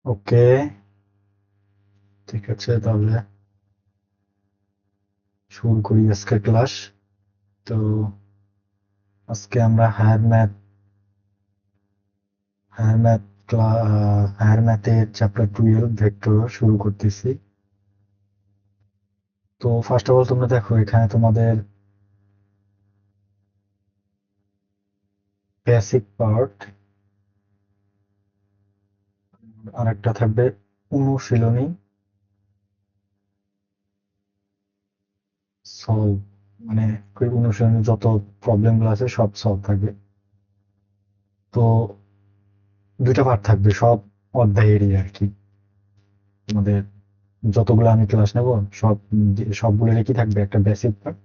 ওকে, ঠিক আছে, তাহলে শুরু করি আজকের ক্লাস। তো আজকে আমরা হায়ার ম্যাথের চ্যাপ্টার 12 ভেক্টর শুরু করতেছি। তো ফার্স্ট অফ অল তোমরা দেখো, এখানে তোমাদের বেসিক পার্ট আর একটা থাকবে অনুশীলনী সলভ, মানে ওই অনুশীলনী যত প্রবলেমগুলো আছে সব সলভ থাকবে। তো দুইটা পার্ট থাকবে সব অধ্যায়েরই আর কি। তোমাদের যতগুলো আমি ক্লাস নেব সবগুলোর কি থাকবে, একটা বেসিক পার্ট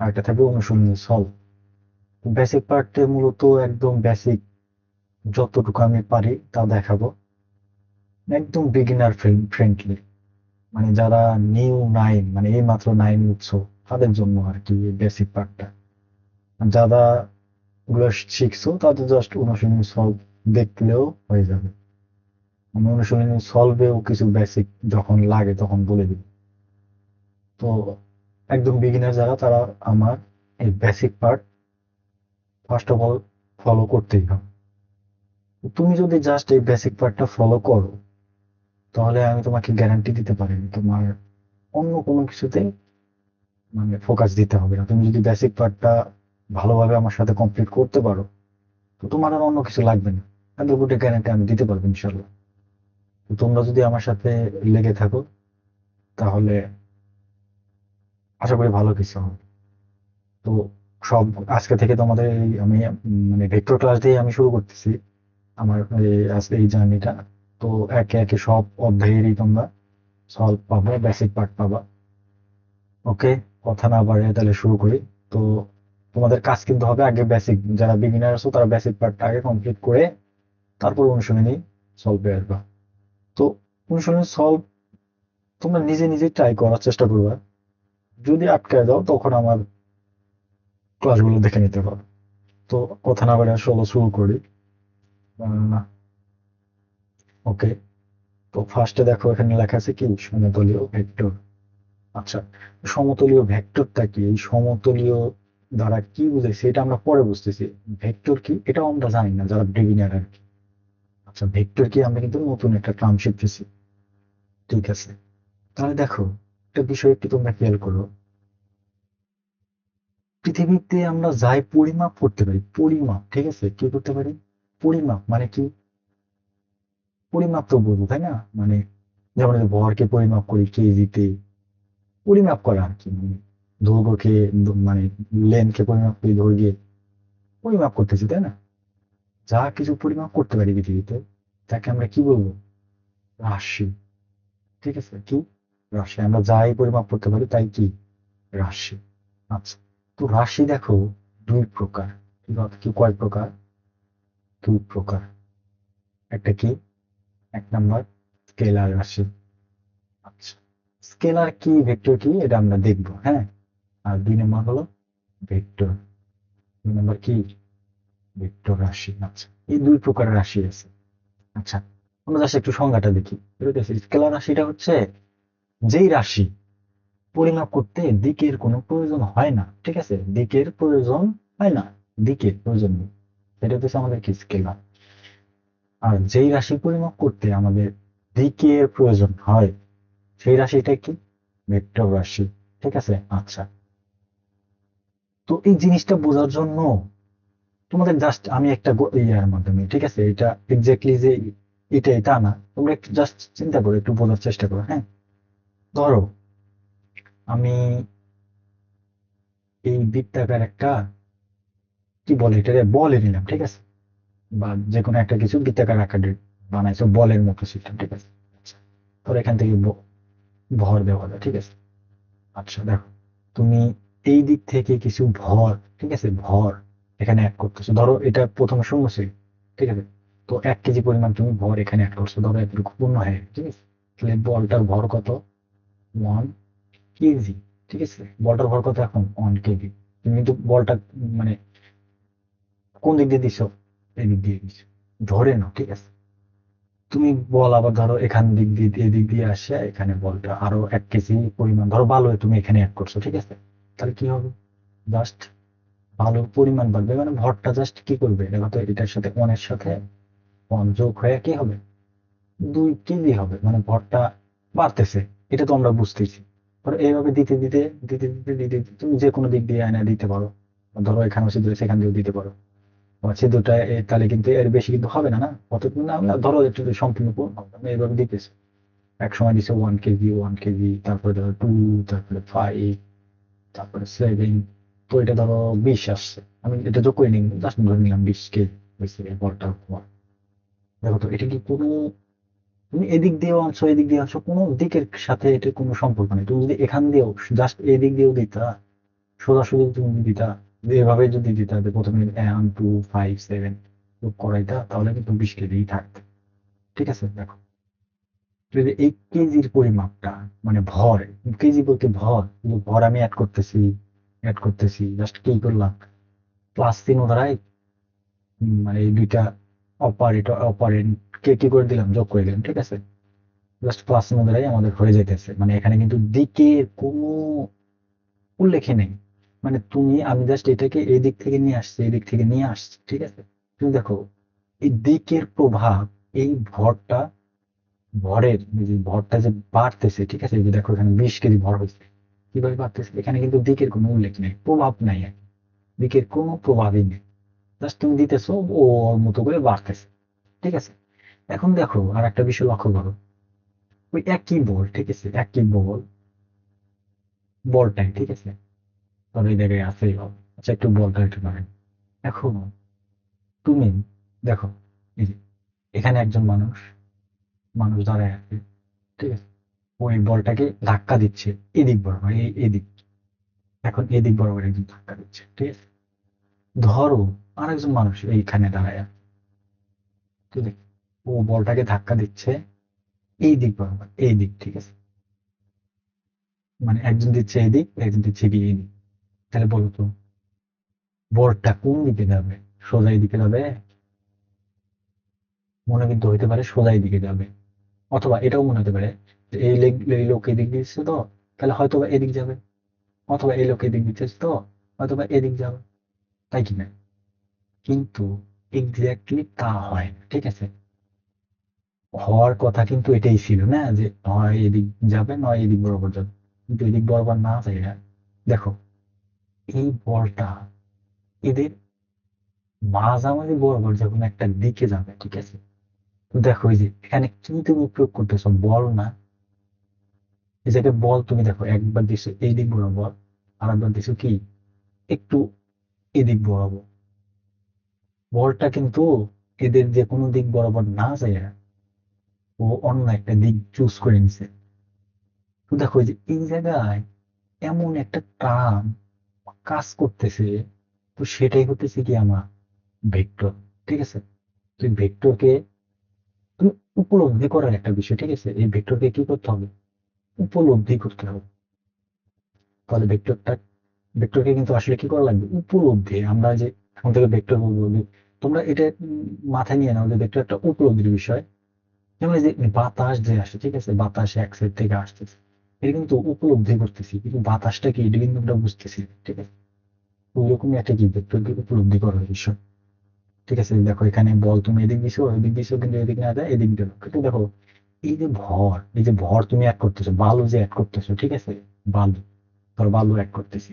আর একটা থাকবে অনুশীলনী সলভ। বেসিক পার্টে মূলত একদম বেসিক যতটুকু আমি পারি তা দেখাবো, একদম বিগিনার ফ্রেন্ডলি, মানে যারা নিউ নাইন, মানে এই মাত্র নাইন উঠছো তাদের জন্য আর কি এই বেসিক পার্টটা। যারা গুলো শিখছো তাদের জাস্ট অনুশীলনী সলভ দেখলেও হয়ে যাবে। আমি অনুশীলনী সলভেও কিছু বেসিক যখন লাগে তখন বলে দিই। তো একদম বিগিনার যারা, তারা আমার এই basic part first of all follow করতেই হবে। তুমি যদি জাস্ট এই বেসিক পার্টটা ফলো করো, তাহলে আমি তোমাকে গ্যারান্টি দিতে পারি তোমার অন্য কোনো কিছুতে মানে ফোকাস দিতে হবে না। তুমি যদি বেসিক পার্টটা ভালোভাবে আমার সাথে কমপ্লিট করতে পারো, তো তোমার আর অন্য কিছু লাগবে না। এত গ্যারান্টি আমি দিতে পারবো ইনশাল্লাহ। তো তোমরা যদি আমার সাথে লেগে থাকো, তাহলে আশা করি ভালো কিছু হবে। তো সব আজকে থেকে তোমাদের আমি মানে ভেক্টর ক্লাস দিয়ে আমি শুরু করতেছি আমার আজকে এই জার্নিটা। তো একে একে সব অধ্যায়েরই তোমরা সলভ পাবা, বেসিক পার্ট পাবা। ওকে, কথা না বাড়িয়ে তাহলে শুরু করি। তো তোমাদের কাজ কিন্তু হবে, আগে বেসিক, যারা বিগিনার আছো তারা বেসিক পার্টটা আগে কমপ্লিট করে তারপর অনুশীলনী সলভে আসবা। তো অনুশীলনী সলভ তোমরা নিজে নিজে ট্রাই করার চেষ্টা করবা। যদি আটকায় যাও তখন আমার ক্লাসগুলো দেখে নিতে পারো। তো কথা না বাড়িয়ে চলো শুরু করি। ওকে, তো ফার্স্টে দেখো এখানে লেখা আছে কি সমতলীয় ভেক্টর। আচ্ছা, সমতলীয় ভেক্টরটা কি, এই সমতলীয় দ্বারা কি বুঝাইছে এটা আমরা পরে বুঝতেছি। ভেক্টর কি এটাও আমরা জানি না যারা বিগিনার আর কি। আচ্ছা, ভেক্টর কি আমরা কিন্তু নতুন একটা টার্ম শিখতেছি। ঠিক আছে, তাহলে দেখো একটা বিষয় একটু তোমরা খেয়াল করো। পৃথিবীতে আমরা যাই পরিমাপ করতে পারি, পরিমাপ, ঠিক আছে, কি করতে পারি, পরিমাপ মানে কি, পরিমাপ তো বলবো তাই না, মানে যেমন এই যে ভরকে পরিমাপ করি কেজিতে, পরিমাপ করা আর কি। মানে দৈর্ঘ্যকে মানে লেন্থকে পরিমাপ করি দৈর্ঘ্যে, পরিমাপ করতেছি তাই না। যা কিছু পরিমাপ করতে পারি পৃথিবীতে তাকে আমরা কি বলবো, রাশি। ঠিক আছে, কি রাশি, আমরা যাই পরিমাপ করতে পারি তাই কি, রাশি। আচ্ছা, তো রাশি দেখো দুই প্রকার। কি কয় প্রকার, দুই প্রকার। একটা কি, এক নাম্বার স্কেলার রাশি। আচ্ছা, স্কেলার কি ভেক্টর কি এটা আমরা দেখবো, হ্যাঁ। আর দুই নাম্বার হলো ভেক্টর, দুই নাম্বার কি, ভেক্টর রাশি। আচ্ছা, এই দুই প্রকার রাশি আছে। আচ্ছা, আমরা জাস্ট একটু সংজ্ঞাটা দেখি। স্কেলার রাশিটা হচ্ছে যেই রাশি পরিমাপ করতে দিকের কোনো প্রয়োজন হয় না, ঠিক আছে, দিকের প্রয়োজন হয় না, দিকের প্রয়োজন নেই, সেটা হচ্ছে আমাদের কি স্কেলার। আর যেই রাশি পরিমাপ করতে আমাদের দিকের প্রয়োজন হয়, সেই রাশিটা কি, ভেক্টর রাশি। ঠিক আছে, আচ্ছা, তো এই জিনিসটা বোঝার জন্য তোমাদের জাস্ট আমি একটা ইয়ার মাধ্যমে, ঠিক আছে, এটা এক্স্যাক্টলি যে এটা না, তোমরা একটু জাস্ট চিন্তা করো, একটু বোঝার চেষ্টা করো, হ্যাঁ। ধরো আমি এই বৃত্তাকার একটা, কি বলে এটা, বলে নিলাম, ঠিক আছে, বা যে কোনো একটা কিছু বৃত্তাকার আকারে বানাইছো বলের মতো সিস্টেম, ঠিক আছে। আচ্ছা, ধরো এখান থেকে ভর দেওয়া যায়, ঠিক আছে। আচ্ছা দেখো, তুমি এই দিক থেকে কিছু ভর, ঠিক আছে, ভর এখানে অ্যাড করতেছো। ধরো এটা প্রথমে শূন্য ছিল, ঠিক আছে, তো 1 কেজি পরিমাণ তুমি ভর এখানে অ্যাড করছো, ধরো এতটুকু পূর্ণ হয়ে গেছে, ঠিক আছে। তাহলে বলটার ভর কত, 1 কেজি। ঠিক আছে, বলটার ভর কত এখন, 1 কেজি। তুমি কিন্তু বলটা মানে কোন দিক দিয়ে দিছো, এই দিক দিয়ে দিছো, ধরে নাও, ঠিক আছে। তুমি বল আবার ধরো এখান দিক দিয়ে এদিক দিয়ে আসে এখানে বলটা আরো 1 কেজি পরিমাণ ধরো বালু তুমি এখানে অ্যাড করছো, ঠিক আছে? তাহলে কি হবে? জাস্ট বালুর পরিমাণ বাড়বে, মানে ভরটা জাস্ট কি করবে, দেখো তো এটার সাথে ওয়ানের সাথে ওয়ান যোগ হয়ে কি হবে, 2 কেজি হবে, মানে ভরটা বাড়তেছে। এটা তো আমরা বুঝতেছি। ধরো এইভাবে দিতে দিতে দিতে দিতে দিতে দিতে তুমি যে কোনো দিক দিয়ে আয়না দিতে পারো। ধরো এখানে সিদ্ধ সেখান দিয়েও দিতে পারো। আবার সিদ্ধটা তাহলে কিন্তু এর বেশি কিন্তু হবে না, না অতটুকু না, আমরা ধরো একটু সম্পূর্ণ পূর্ণ হবে, আমি এইভাবে দিতেছি। এক সময় দিছে 1 কেজি 1 কেজি, তারপরে ধরো 2, তারপরে 5, তারপরে 7। তো এটা ধরো 20 আসছে, আমি এটা যোগ করে নিই, জাস্ট ধরে নিলাম 20 কেজি হয়েছে এই বলটার পর। দেখো তো এটা কি কোনো, তুমি এদিক দিয়েও আনছো এদিক দিয়ে আনছো, কোনো দিকের সাথে এটা কোনো সম্পর্ক নেই। তুমি যদি এখান দিয়েও জাস্ট এদিক দিয়েও দিতা, সোজাসুজি তুমি দিতা, যে এভাবে যদি দিতা যে প্রথমে 1, 2, 5, 7 যোগ করাইতা, তাহলে কিন্তু 20 কেজি থাকতো। ঠিক আছে, দেখো যদি এই কেজির পরিমাপটা, মানে ভর, কেজি বলতে ভর, কিন্তু ভর আমি অ্যাড করতেছি জাস্ট কি করলাম, প্লাস চিহ্ন দ্বারাই মানে এই দুইটা অপারেন্ট কে কি করে দিলাম, যোগ করে দিলাম, ঠিক আছে? জাস্ট প্লাস চিহ্ন দ্বারাই আমাদের হয়ে যাইতেছে, মানে এখানে কিন্তু দিকের কোনো উল্লেখই নেই। মানে আমি জাস্ট এটাকে এই দিক থেকে নিয়ে আসছি, এই দিক থেকে নিয়ে আসছি, ঠিক আছে? তুমি দেখো এই দিকের প্রভাব, এই ভরটা যে বাড়তেছে, ঠিক আছে? এই যে দেখো এখানে 20 কেজি ভর হয়েছে, কিভাবে বাড়তেছে, এখানে কিন্তু দিকের কোনো উল্লেখ নেই, প্রভাব নাই, দিকের কোনো প্রভাবই নেই। জাস্ট তুমি দিতেছো, ও ওর মতো করে বাড়তেছে, ঠিক আছে? এখন দেখো আর একটা বিষয় লক্ষ্য করো, ওই একই বল, ঠিক আছে, একই বলটাই, ঠিক আছে, তবে এই জায়গায় আছেই হবে। আচ্ছা একটু বলটা একটু পারেন। এখন তুমি দেখো, এই যে এখানে একজন মানুষ মানুষ দাঁড়ায় আছে, ঠিক আছে? ওই বলটাকে ধাক্কা দিচ্ছে এদিক বরাবর, এদিক। এখন এদিক বরাবর একজন ধাক্কা দিচ্ছে, ঠিক আছে? ধরো আরেকজন মানুষ এইখানে দাঁড়ায় আছে, ঠিক আছে? ও বলটাকে ধাক্কা দিচ্ছে এই দিক বরাবর, এই দিক, ঠিক আছে? মানে একজন দিচ্ছে এই দিক, একজন দিচ্ছে কি এই দিক। তাহলে বলো তো বলটা কোন দিকে যাবে? সোজা এই দিকে যাবে? মনে কিন্তু হইতে পারে সোজা এই দিকে যাবে, অথবা এটাও মনে হতে পারে যে এই লোক এদিক দিচ্ছে তো, তাহলে হয়তো বা এদিক যাবে, অথবা এই লোক এদিক দিচ্ছে তো, হয়তো বা এদিক যাবে, তাই কি না? কিন্তু এক্স্যাক্টলি তা হয় না, ঠিক আছে? হওয়ার কথা কিন্তু এটাই ছিল না, যে হয় এদিক যাবে নয় এদিক বরাবর যাবে, কিন্তু এদিক বরাবর না যাই না। দেখো এই বলটা এদের মাঝামাঝি বরাবর যখন একটা দিকে যাবে, ঠিক আছে? তো দেখো এই যে এখানে কি তুমি প্রয়োগ করতেছো, বল না? এই জায়গায় বল তুমি দেখো একবার দিছো এই দিক বরাবর, আর একবার দিছো কি একটু এদিক বরাবর। বলটা কিন্তু এদের যে কোনো দিক বরাবর না যায়, ও অন্য একটা দিক চুজ করে নিছে। তো দেখো এই যে এই জায়গায় এমন একটা টার্ম কাজ করতেছে, তো সেটাই হতেছে কি আমার ভেক্টর, ঠিক আছে? তুই ভেক্টরকে তুমি উপলব্ধি করার একটা বিষয়, ঠিক আছে? এই ভেক্টরকে কি করতে হবে, উপলব্ধি করতে হবে। তাহলে ভেক্টরকে কিন্তু আসলে কি করা লাগবে, উপলব্ধি। আমরা যে এখন থেকে ভেক্টর বলবো তোমরা এটা মাথায় নিয়ে নাও যে ভেক্টর একটা উপলব্ধির বিষয়। যেমন এই যে বাতাস যে আসে, ঠিক আছে, বাতাস এক সাইড থেকে আসতেছে, এটা কিন্তু উপলব্ধি করতেছি, কিন্তু বাতাসটা কি এটা কিন্তু আমরা বুঝতেছি না, ঠিক আছে? ওইরকমই একটা কি ভেক্টরকে উপলব্ধি করার বিষয়, ঠিক আছে? দেখো এখানে বল তুমি এদিক দিছো কিন্তু এদিক না যায় এদিক দিল, কিন্তু দেখো এই যে ভর তুমি অ্যাড করতেছো, বালু যে অ্যাড করতেছো, ঠিক আছে? বালু, ধর বালু অ্যাড করতেছি,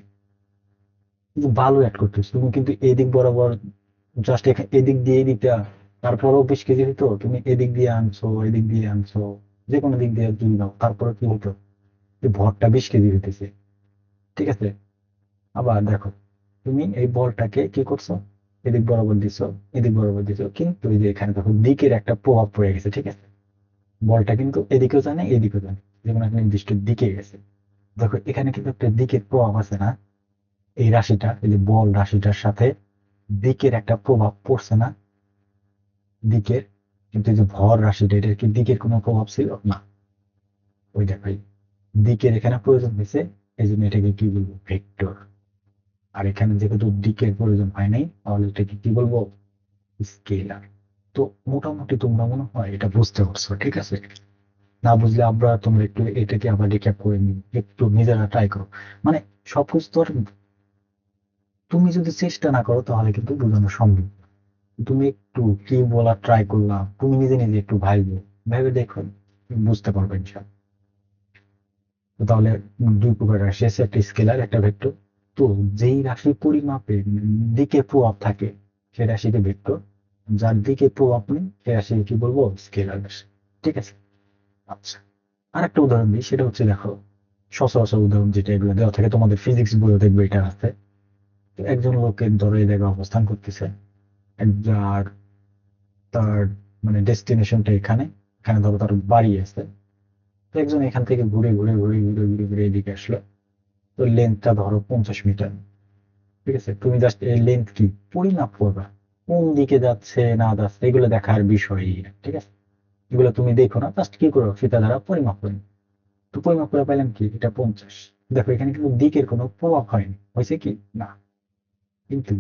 কিন্তু বালু অ্যাড করতেছো তুমি কিন্তু এদিক বরাবর, জাস্ট এদিক দিয়ে দিতে, তারপরও 20 কেজি হতো, তুমি এদিক দিয়ে আনছো এদিক দিয়ে আনছো, যে কোনো দিক দিয়ে যদি দাও তারপরে কি হতো, এই ভরটা 20 কেজি হইতেছে, ঠিক আছে? আবার দেখো তুমি এই বলটাকে কি করছো, এদিক বরাবর দিছো, এদিক বরাবর দিছো, কিন্তু এই যে এখানে দেখো দিকের একটা প্রভাব পড়ে গেছে, ঠিক আছে? বলটা কিন্তু এদিকেও যায় না এদিকেও যায় না, যেমন একটা নির্দিষ্ট দিকে গেছে। দেখো এখানে কিন্তু একটা দিকের প্রভাব আছে না, এই রাশিটা, এই যে বল রাশিটার সাথে দিকের একটা প্রভাব পড়ছে না, দিকের। কিন্তু এই যে ভর রাশিটা, এটার কি দিকের কোনো প্রভাব ছিল না? ওই দেখো এই দিকের এখানে প্রয়োজন হয়েছে, এই জন্য এটাকে কি বলবো, ভেক্টর। আর এখানে যেহেতু দিকের প্রয়োজন হয় নাই, তাহলে এটাকে কি বলবো, স্কেলার। তো মোটামুটি তোমরা মনে হয় এটা বুঝতে পারছো, ঠিক আছে? না বুঝলে আমরা তোমরা একটু এটাকে আবার রিক্যাপ করে নিও, একটু নিজেরা ট্রাই করো। মানে সবকিছু তো আর তুমি যদি চেষ্টা না করো তাহলে কিন্তু বোঝানো সম্ভব না। তুমি একটু কি বলার ট্রাই করলাম, তুমি নিজে নিজে একটু ভাইবে, ভেবে দেখো, বুঝতে পারবে ইনশাল্লাহ। তো তাহলে দুই প্রকার রাশি আছে, একটা স্কেলার একটা ভেক্টর। তো যেই রাশি পরিমাপের দিকে প্রভাব থাকে সে রাশিকে ভেক্টর, যার দিকে প্রভাব নেই সে রাশিকে কি বলবো, স্কেলার রাশি। ঠিক আছে? আচ্ছা, আর একটা উদাহরণ দিই, সেটা হচ্ছে দেখো, সচরাচর উদাহরণ যেটা এগুলো দেওয়া থাকে তোমাদের ফিজিক্স বইও দেখবে এটা আছে। তো একজন লোকের ধরো এই জায়গায় অবস্থান করতেছে, আর তার মানে ডেস্টিনেশনটা এখানে, এখানে ধরো তার বাড়ি আছে। তো একজন এখান থেকে ঘুরে ঘুরে ঘুরে ঘুরে ঘুরে ঘুরে এদিকে আসলো। তো লেন্থটা ধরো 50 মিটার। ঠিক আছে, তুমি জাস্ট এই লেন্থ কি পরিমাপ করবা, কোন দিকে যাচ্ছে না যাচ্ছে এগুলো দেখার বিষয়ই না, ঠিক আছে? এগুলো তুমি দেখো না, জাস্ট কি করো, ফিতা দ্বারা পরিমাপ করো। তো পরিমাপ করে পাইলাম কি, এটা 50। দেখো এখানে কিন্তু দিকের কোনো প্রভাব হয়নি, হয়েছে কি না। কিন্তু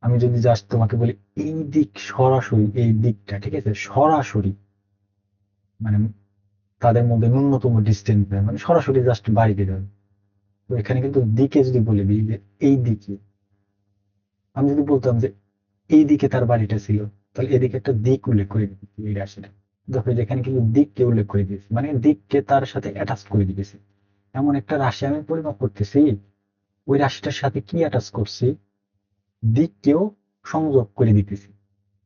আমি যদি জাস্ট তোমাকে বলি এই দিক সরাসরি, এই দিকটা ঠিক আছে সরাসরি, মানে তাদের মধ্যে ন্যূনতম ডিস্টেন্স, মানে সরাসরি জাস্ট বাড়িতে যাবে। তো এখানে কিন্তু দিকে যদি বলে দিই যে এই দিকে, আমি যদি বলতাম যে এই দিকে তার বাড়িটা ছিল, তাহলে এদিকে একটা দিক উল্লেখ করে দিচ্ছি এই রাশিটা। দেখো যেখানে কিন্তু দিককে উল্লেখ করে দিয়েছি, মানে দিককে তার সাথে অ্যাটাচ করে দিয়েছি। এমন একটা রাশি আমি পরিমাপ করতেছি, ওই রাশিটার সাথে কি অ্যাটাচ করছি, দিককেও সংযোগ করে দিতেছি।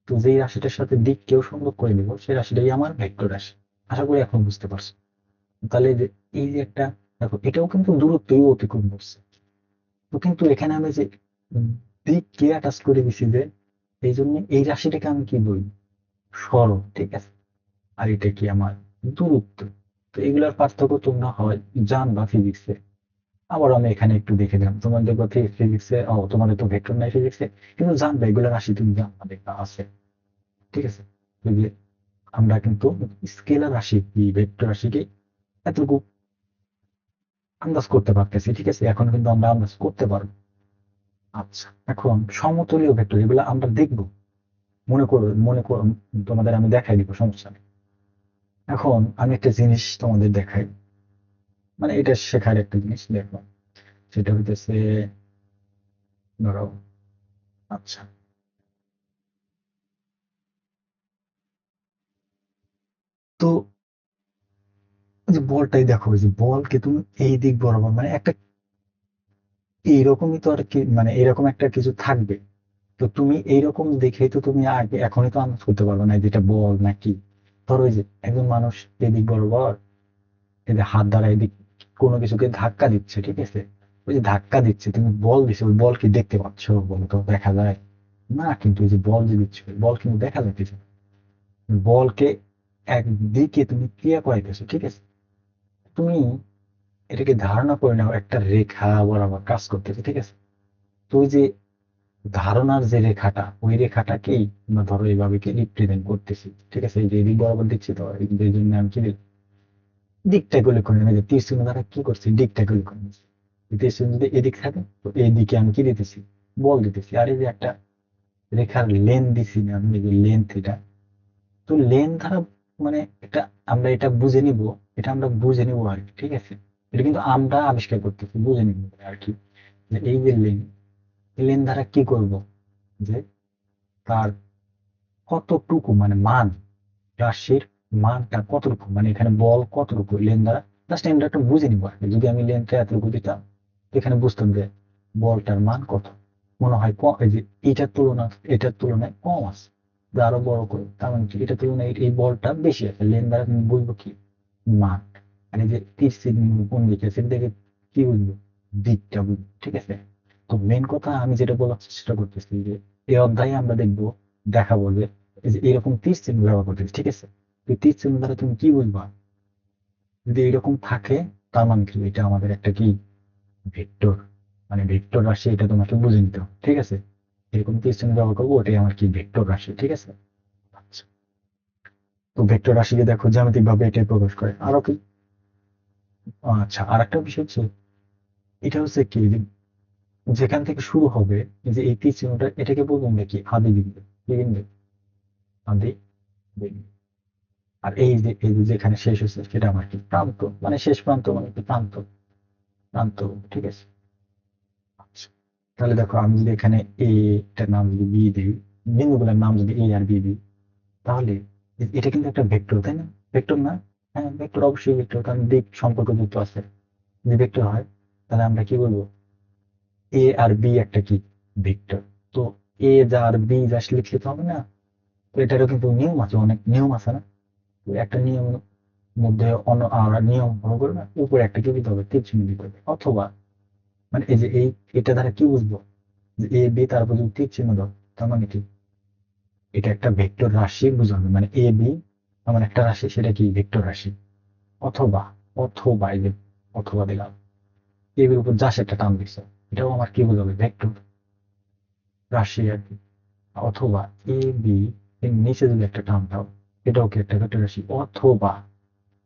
তো যেই রাশিটার সাথে দিককেও সংযোগ করে দিব সেই রাশিটাই আমার ভেক্টর রাশি। আশা করি এখন বুঝতে পারছো। তাহলে এই যে একটা, দেখো এটাও কিন্তু দূরত্বই অতিক্রম করছে। তো কিন্তু এখানে আমি যে দিককে অ্যাটাচ করে দিছি, যে এই জন্য এই রাশিটাকে আমি কি বলি, সরল, ঠিক আছে? আর এটা কি আমার দূরত্ব। তো এগুলার পার্থক্য তোমরা হয় জানবা ফিজিক্সে। আবার আমি এখানে একটু দেখে দিলাম, তোমার দেখবো ফিজিক্সে, ও তোমাদের তো ভেক্টর নাই ফিজিক্সে, কিন্তু জানবে এগুলো রাশি তুমি জানবা, দেখা আছে। ঠিক আছে? ওই যে আমরা কিন্তু স্কেলার রাশি কি ভেক্টর রাশিকে এতটুকু আন্দাজ করতে পারতেছি, ঠিক আছে? এখন কিন্তু আমরা আন্দাজ করতে পারবো। আচ্ছা, এখন সমতলীয় ভেক্টর এগুলো আমরা দেখবো, মনে করো তোমাদের আমি দেখাই দিব, সমস্যা নেই। এখন আমি একটা জিনিস তোমাদের দেখাই, মানে এটা শেখার একটা জিনিস দেখো, সেটা হইতেছে ধরো, আচ্ছা, তো ওই যে বলটাই দেখো, ওই যে বলকে তুমি এই দিক বরাবর, মানে একটা এইরকমই তো আর কি, মানে এরকম একটা কিছু থাকবে। তো তুমি এইরকম দেখেই তো তুমি আগে এখনই তো আন্দাজ করতে পারবে না যেটা বল নাকি। ধরো ওই যে একজন মানুষ এদিক বরাবর এই যে হাত দ্বারা এদিক কোনো কিছুকে ধাক্কা দিচ্ছে, ঠিক আছে? ওই যে ধাক্কা দিচ্ছে, তুমি বল দিচ্ছে, ওই বল কি দেখতে পাচ্ছ, বলো তো, দেখা যায় না। কিন্তু ওই যে বল যে দিচ্ছে, ওই বল কিন্তু দেখা যাইতেছে না। বলকে একদিকে তুমি ক্রিয়া করাইতেছো, ঠিক আছে? তুমি এটাকে ধারণা করে নাও একটা রেখা বরাবর কাজ করতেছে, ঠিক আছে? তো ওই যে ধারণার যে রেখাটা, ওই রেখাটাকেই আমরা ধরো এইভাবে কি রিপ্রেজেন্ট করতেছি, ঠিক আছে? এই যে এদিক বরাবর দিচ্ছি, তো এই জন্য আমি কি দিকটাকে উল্লেখ করে নিই, যে তীর চিহ্ন দ্বারা কি করছি, দিকটাকে উল্লেখ করে নিচ্ছি। তীর চিহ্ন যদি এদিক থাকে তো এই দিকে আমি কি দিতেছি, বল দিতেছি। আর এই যে একটা রেখার লেন দিছি না আমি, এই যে লেন্থ এটা, তো লেন দ্বারা মানে এটা আমরা এটা বুঝে নিব, এটা আমরা বুঝে নিব আর কি, ঠিক আছে? এটা কিন্তু আমরা আবিষ্কার করতেছি, বুঝে নিব আর কি, যে এই যে লেন, এই লেন দ্বারা কি করব, যে তার কতটুকু মানে মান, রাশির মানটা কতটুকু, মানে এখানে বল কতটুকু লেন দ্বারা, জাস্ট আমরা একটু বুঝে নিবো আর কি। যদি আমি লেনটা এতটুকু দিতাম, এখানে বুঝতাম যে বলটার মান কত, মনে হয় কম, এই যে এটার তুলনায় কম আছে। যে আরো বড় করে, তার মানে কি এটার তুলনায় এই বলটা বেশি আছে, লেন দ্বারা তুমি বুঝবো কি মান। আর এই যে তীর চিহ্ন কোন দিকে আছে দেখে কি বুঝবো, দিকটা বুঝবো, ঠিক আছে? তো মেন কথা আমি যেটা বলার চেষ্টা করতেছি, যে এই অধ্যায়ে আমরা দেখবো, দেখাবো যে এই যে এরকম তীর চিহ্ন ব্যবহার করতেছি, ঠিক আছে? এই তীর চিহ্ন দ্বারা তুমি কি বুঝবা, যদি এরকম থাকে তার মানে কি এটা আমাদের একটা কি ভেক্টর, মানে ভেক্টর রাশি, এটা তোমাকে বুঝে নিতে হবে, ঠিক আছে? এরকম তীর চিহ্ন ব্যবহার করবো, ওটাই আমার কি ভেক্টর রাশি, ঠিক আছে? আচ্ছা, তো ভেক্টর রাশিকে দেখো জ্যামিতিক ভাবে এটাই প্রকাশ করে, আরো কি। আচ্ছা, আর একটা বিষয় হচ্ছে, এটা হচ্ছে কি যে যেখান থেকে শুরু হবে, এই যে এই তীর চিহ্নটা, এটাকে বলবো আমরা কি আদি বিন্দু, কি বিন্দু, আদি বিন্দু। আর এই যে যেখানে শেষ হচ্ছে সেটা আমার কি প্রান্ত, মানে শেষ প্রান্ত মানে কি প্রান্ত, প্রান্ত। ঠিক আছে। আচ্ছা, তাহলে দেখো আমি যদি এখানে এটার নাম যদি বি দিই, বিন্দুগুলোর নাম যদি এ আর বি দিই, তাহলে এটা কিন্তু একটা ভেক্টর, তাই না? ভেক্টর না? হ্যাঁ, ভেক্টর অবশ্যই ভেক্টর, কারণ দিক সম্পর্ক যুক্ত আছে। যদি ভেক্টর হয় তাহলে আমরা কি বলবো, এ আর বি একটা কি ভেক্টর। তো এ যা আর বি যা লিখলে তো হবে না। তো এটারও কিন্তু নিয়ম আছে, অনেক নিয়ম আছে না? তো একটা নিয়ম মধ্যে অন্য আর নিয়ম ফলো করে না, উপরে একটা কি দিতে হবে, তীর চিহ্ন দিতে হবে। অথবা মানে এই যে এটা দ্বারা কি বুঝবো, যে এ বি তারপর যদি তীর চিহ্ন দাও, তার মানে কি এটা একটা ভেক্টর রাশি বোঝাবে, মানে এ বি আমার একটা রাশি, সেটা কি ভেক্টর রাশি। অথবা অথবা এই যে অথবা দিলাম, এ বির উপর যা সেটা টান দিচ্ছে, এটাও আমার কি বোঝাবে, ভেক্টর রাশি আর কি। অথবা এ বি এর নিচে যদি একটা টান দাও, এটাও কি একটা ভেক্টর রাশি। অথবা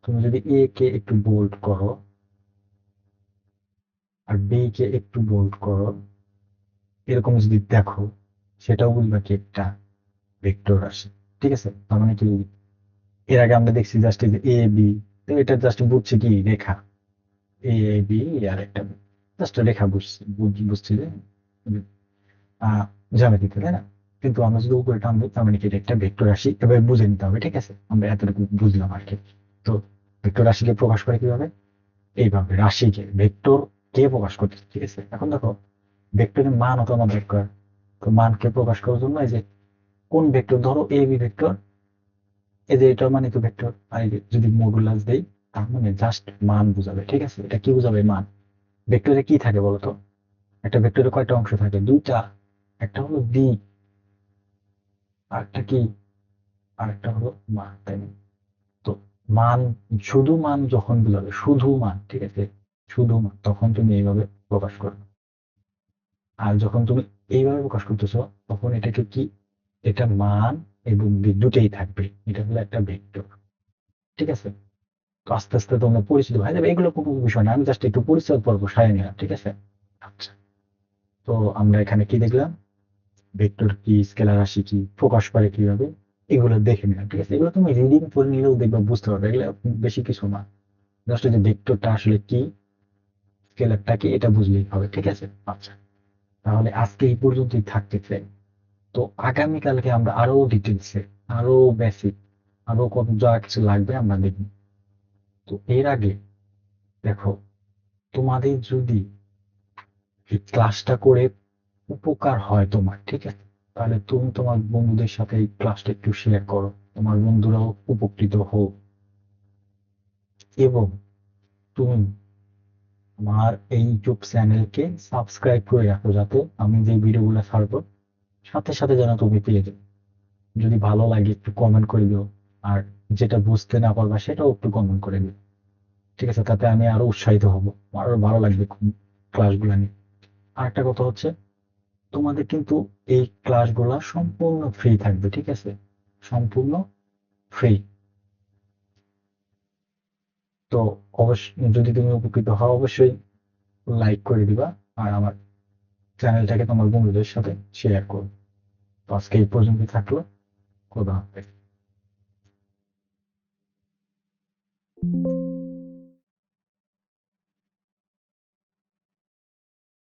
তুমি যদি এ কে একটু বোল্ড করো আর বি কে একটু বোল্ড করো, এরকম যদি দেখো, সেটাও বুঝবা কি একটা ভেক্টর রাশি। ঠিক আছে, তার মানে কি, এর আগে আমরা দেখছি জাস্ট এই যে এ বি, তো এটা জাস্ট বুঝছি কি রেখা, এ বি আর একটা জাস্ট রেখা বুঝছি, বুঝছি যে জ্যামিতিতে, তাই না? কিন্তু আমরা যদি উপরে টানবো, তার মানে কি এটা একটা ভেক্টর রাশি, এভাবে বুঝে নিতে হবে। ঠিক আছে, আমরা এতটুকু বুঝলাম আর কি। তো ভেক্টর রাশিকে প্রকাশ করে কিভাবে, এইভাবে রাশিকে ভেক্টর কে প্রকাশ করতেছে। ঠিক আছে, এখন দেখো ভেক্টরের মান তো আমার বের করার, তো মানকে প্রকাশ করার জন্য এই যে কোন ভেক্টর, ধরো এ বি ভেক্টর, এই যে এটার মানে তো ভেক্টর, আর এই যে যদি মডুলাস দেই, তার মানে জাস্ট মান বুঝাবে। ঠিক আছে, এটা কি বুঝাবে, মান। ভেক্টরে কি থাকে বলতো, একটা ভেক্টরে কয়টা অংশ থাকে, দুইটা। একটা হলো দিক, আর একটা কি, আর একটা হলো মান, তাই না? তো মান, শুধু মান যখন বুঝাবে, শুধু মান, ঠিক আছে, শুধু মান, তখন তুমি এইভাবে প্রকাশ করো। আর যখন তুমি এইভাবে প্রকাশ করতেছো, তখন এটাকে কি, এটা মান এবং দিক দুটেই থাকবে, এটা হলো একটা ভেক্টর। ঠিক আছে, তো আস্তে আস্তে তোমরা পরিচিত হয়ে যাবে, এগুলো কোনো বিষয় না, আমি জাস্ট একটু পরিচয় পর্ব সারিয়ে নিলাম। ঠিক আছে। আচ্ছা, তো আমরা এখানে কি দেখলাম, ভেক্টর কি, স্কেলার রাশি কি, প্রকাশ করে কিভাবে, এগুলো দেখে নিলাম। ঠিক আছে, এগুলো তুমি রিডিং করে নিলেও দেখবে, বুঝতে পারবে, এগুলো বেশি কিছু না, জাস্ট যে ভেক্টরটা আসলে কি, স্কেলারটা কি, এটা বুঝলেই হবে। ঠিক আছে। আচ্ছা, তাহলে আজকে এই পর্যন্তই থাকতেছে। তো আগামীকালকে আমরা আরো ডিটেলসে, আরো বেসিক, আরো কত যা কিছু লাগবে আমরা দেখব। তো এর আগে দেখো, তোমাদের যদি এই ক্লাসটা করে উপকার হয় তোমার, ঠিক আছে, তাহলে তুমি তোমার বন্ধুদের সাথে এই ক্লাসটা একটু শেয়ার করো, তোমার বন্ধুরাও উপকৃত হোক। এবং তুমি আমার এই ইউটিউব চ্যানেলকে সাবস্ক্রাইব করে রাখো, যাতে আমি যে ভিডিওগুলো ছাড়বো সাথে সাথে যেন তুমি পেয়ে যাও। যদি ভালো লাগে একটু কমেন্ট করে দিও, আর যেটা বুঝতে না পারবা সেটাও একটু কমেন্ট করে দিও। ঠিক আছে, তাতে আমি আরো উৎসাহিত হব, আরো ভালো লাগবে ক্লাসগুলো নিয়ে। আর একটা কথা হচ্ছে, তোমাদের কিন্তু এই ক্লাসগুলা সম্পূর্ণ ফ্রি থাকবে। ঠিক আছে, সম্পূর্ণ ফ্রি। তো অবশ্যই যদি তুমি উপকৃত হও, অবশ্যই লাইক করে দিবা, আর আমার চ্যানেলটাকে তোমার বন্ধুদের সাথে শেয়ার করো। তো আজকে এই পর্যন্ত থাকলো। খোদা হাফেজ।